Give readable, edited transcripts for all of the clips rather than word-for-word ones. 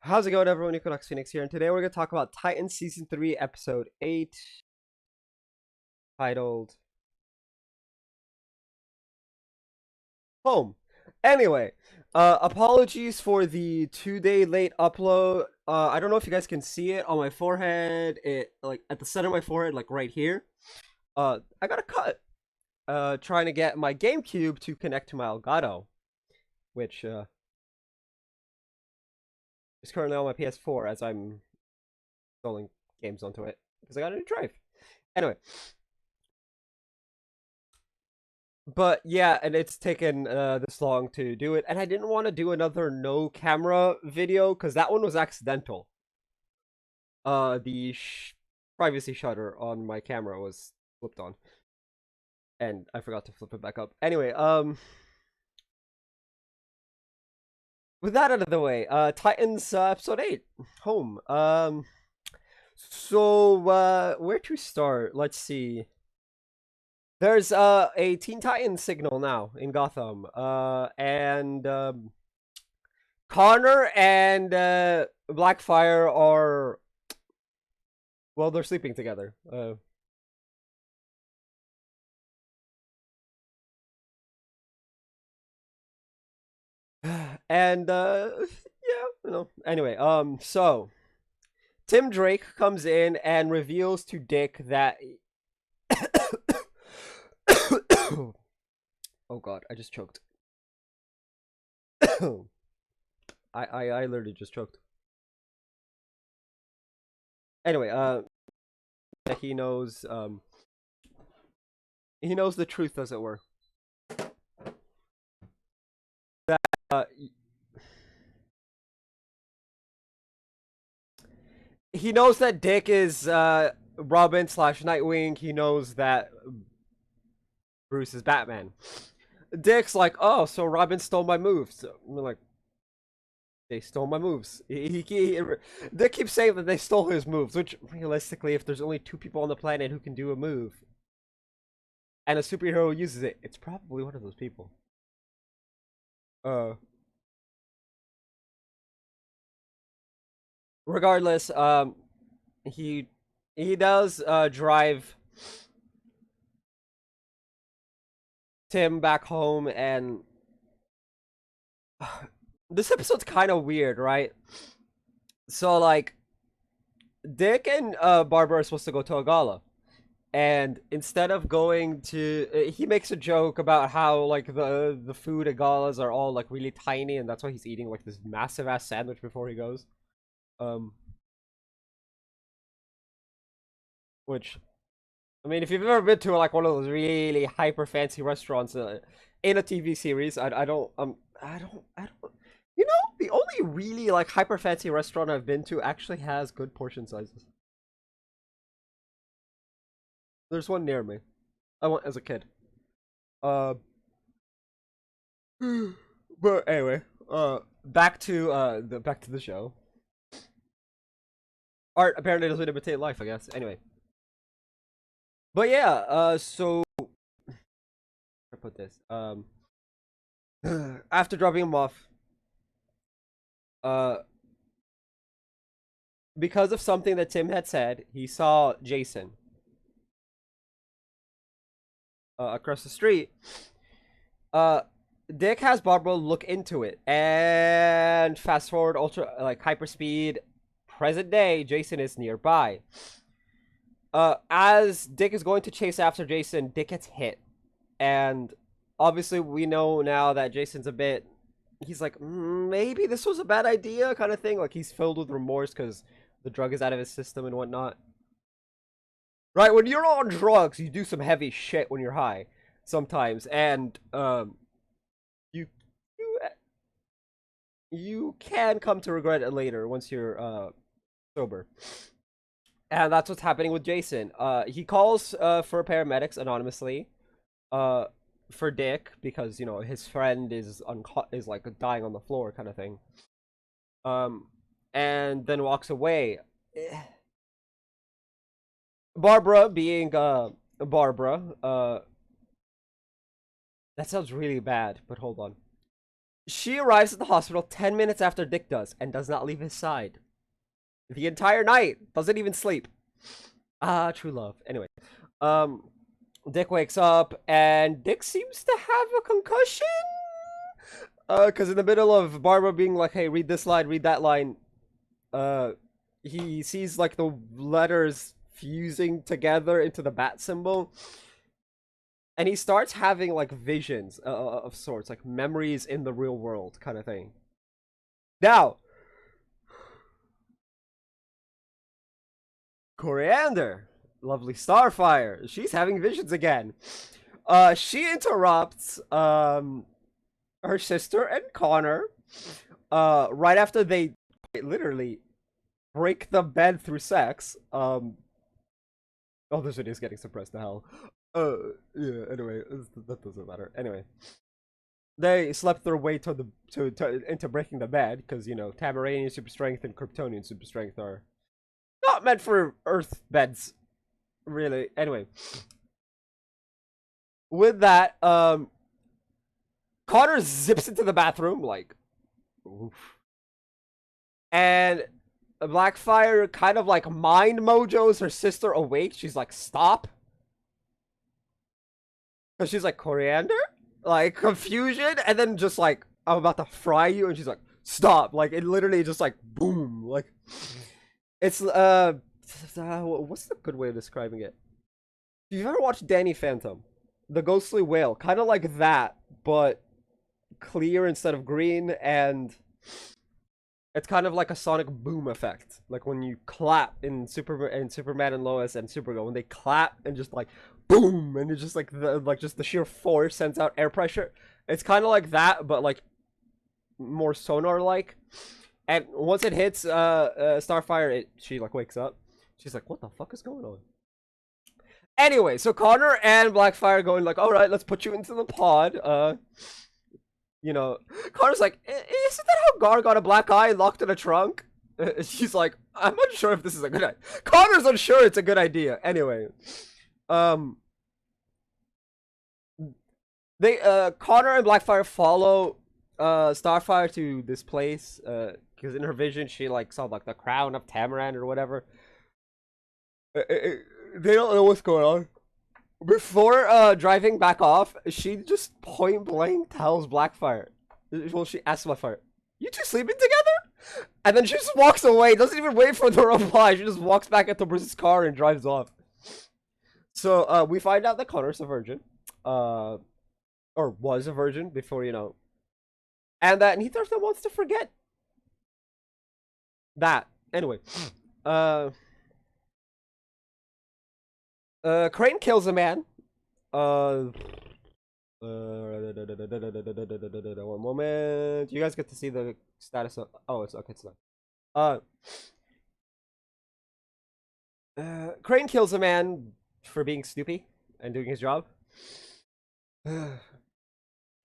How's it going, everyone? Equinox Phoenix here, and today we're going to talk about Titan Season 3, Episode 8, titled Home. Anyway, apologies for the 2-day late upload. I don't know if you guys can see it on my forehead, like, at the center of my forehead, like, right here. I got a cut, trying to get my GameCube to connect to my Elgato, which, is currently on my PS4 as I'm installing games onto it, because I got a new drive. Anyway, but yeah, and it's taken this long to do it, and I didn't want to do another no camera video because that one was accidental. The privacy shutter on my camera was flipped on, and I forgot to flip it back up. Anyway, with that out of the way, Titans episode 8, home. So where to start? Let's see. There's a Teen Titans signal now in Gotham, and Connor and Blackfire are, well, they're sleeping together. And yeah, Anyway, so Tim Drake comes in and reveals to Dick that oh god, I just choked. I literally just choked. Anyway, he knows he knows the truth, as it were. That he knows that Dick is Robin slash Nightwing. He knows that Bruce is Batman. Dick's like, oh, so Robin stole my moves. I'm like, they stole my moves. Dick keeps saying that they stole his moves, which realistically, if there's only two people on the planet who can do a move, and a superhero uses it, it's probably one of those people. Uh, Regardless, he he does drive Tim back home, and this episode's kind of weird, right? So like, Dick and Barbara are supposed to go to a gala, and instead of going to, he makes a joke about how like the food at galas are all like really tiny, and that's why he's eating like this massive ass sandwich before he goes. Um, which, I mean, if you've ever been to like one of those really hyper fancy restaurants in a TV series, I don't. You know, the only really like hyper fancy restaurant I've been to actually has good portion sizes. There's one near me. I went as a kid. Uh, but anyway, back to the show. Art apparently doesn't imitate life, I guess. Anyway, but yeah, so I put this. After dropping him off, uh, because of something that Tim had said, he saw Jason across the street. Uh, Dick has Barbara look into it, and fast forward ultra like hyperspeed, present day. Jason is nearby. As Dick is going to chase after Jason, Dick gets hit, and obviously we know now that Jason's a bit. He's like, maybe this was a bad idea, kind of thing. Like he's filled with remorse because the drug is out of his system and whatnot. Right, when you're on drugs, you do some heavy shit when you're high sometimes, and you you you can come to regret it later once you're sober. And that's what's happening with Jason. He calls for paramedics anonymously, uh, for Dick because you know his friend is like dying on the floor, kind of thing. Um, and then walks away. Barbara, being Barbara, that sounds really bad. But hold on. She arrives at the hospital 10 minutes after Dick does and does not leave his side. The entire night. Doesn't even sleep. Ah, true love. Anyway. Um, Dick wakes up and Dick seems to have a concussion. Because in the middle of Barbara being like, hey, read this line, read that line, uh, he sees like the letters fusing together into the bat symbol. And he starts having like visions of sorts, like memories in the real world kind of thing. Now, Coriander, lovely Starfire, she's having visions again. She interrupts her sister and Connor right after they literally break the bed through sex. Oh, this video is getting suppressed to hell. Yeah. Anyway, that doesn't matter. Anyway, they slept their way to into breaking the bed because you know Tamaranian super strength and Kryptonian super strength are not meant for Earth beds, really. Anyway, with that, Connor zips into the bathroom like, oof. And Blackfire kind of like mind mojos her sister awake. She's like, stop. Because she's like, Coriander? Like, confusion. And then just like, I'm about to fry you. And she's like, stop. Like, it literally just like, boom. Like, it's, what's the good way of describing it? If you've ever watched Danny Phantom, the ghostly whale, kind of like that, but clear instead of green, and it's kind of like a sonic boom effect, like when you clap in Superman and Lois and Supergirl, when they clap and just like boom, and it's just like the sheer force sends out air pressure. It's kind of like that, but like more sonar like. And once it hits Starfire, she like wakes up. She's like, "What the fuck is going on?" Anyway, so Connor and Blackfire going like, "All right, let's put you into the pod." You know, Connor's like, isn't that how Gar got a black eye locked in a trunk? She's like, I'm unsure if this is a good idea. Connor's unsure it's a good idea. Anyway, um, they Connor and Blackfire follow Starfire to this place because in her vision she like saw like the crown of Tamaran or whatever. They don't know what's going on. Before driving back off, she just point blank tells Blackfire. Well, she asks Blackfire, "You two sleeping together?" And then she just walks away. Doesn't even wait for the reply. She just walks back into Bruce's car and drives off. So we find out that Connor's a virgin, or was a virgin before you know, and that Neither of them wants to forget that. Anyway, uh, Crane kills a man. One moment. You guys get to see the status of. Oh, it's okay. It's not. Crane kills a man for being snoopy and doing his job.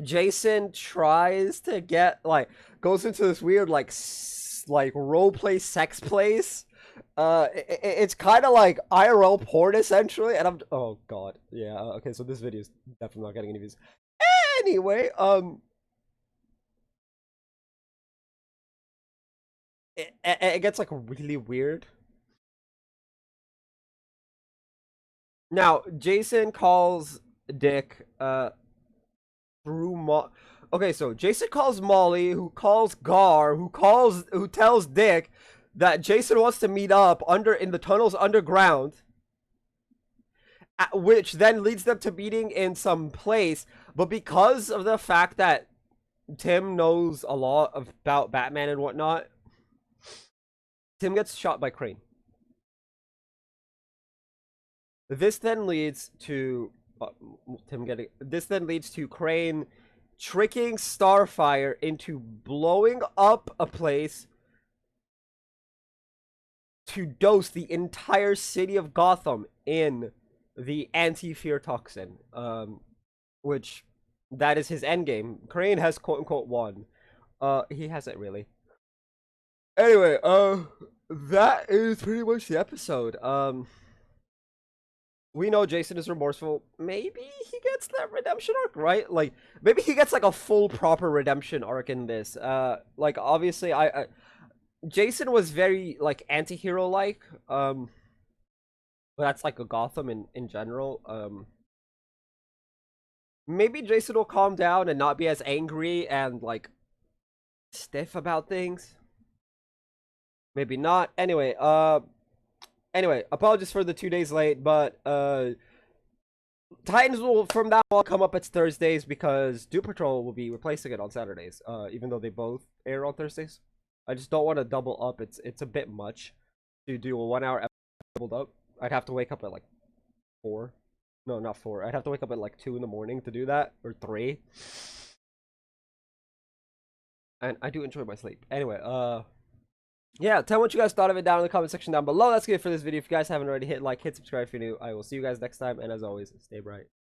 Jason tries to get like goes into this weird like role play sex place. It's kind of like IRL porn essentially, and I'm oh god, yeah. Okay, so this video is definitely not getting any views. Anyway, it gets like really weird. Now Jason calls Dick through okay, so Jason calls Molly, who calls Gar, who tells Dick that Jason wants to meet up in the tunnels underground, which then leads them to meeting in some place. But because of the fact that Tim knows a lot about Batman and whatnot, Tim gets shot by Crane. This then leads to Crane tricking Starfire into blowing up a place to dose the entire city of Gotham in the anti-fear toxin, which that is his endgame. Crane has quote unquote won. He hasn't really. Anyway, that is pretty much the episode. we know Jason is remorseful. Maybe he gets that redemption arc, right? Like maybe he gets like a full proper redemption arc in this. Like obviously I Jason was very like anti-hero like. But that's like a Gotham in general. Maybe Jason will calm down and not be as angry and like stiff about things. Maybe not. Anyway, apologies for the 2 days late, but Titans will from now on come up as Thursdays because Doom Patrol will be replacing it on Saturdays. Even though they both air on Thursdays, I just don't want to double up. It's a bit much to do a 1 hour episode doubled up. I'd have to wake up at like 4. No, not 4. I'd have to wake up at like 2 in the morning to do that, or 3. And I do enjoy my sleep. Anyway, yeah, tell me what you guys thought of it down in the comment section down below. That's good for this video. If you guys haven't already, hit like, hit subscribe if you're new. I will see you guys next time, and as always, stay bright.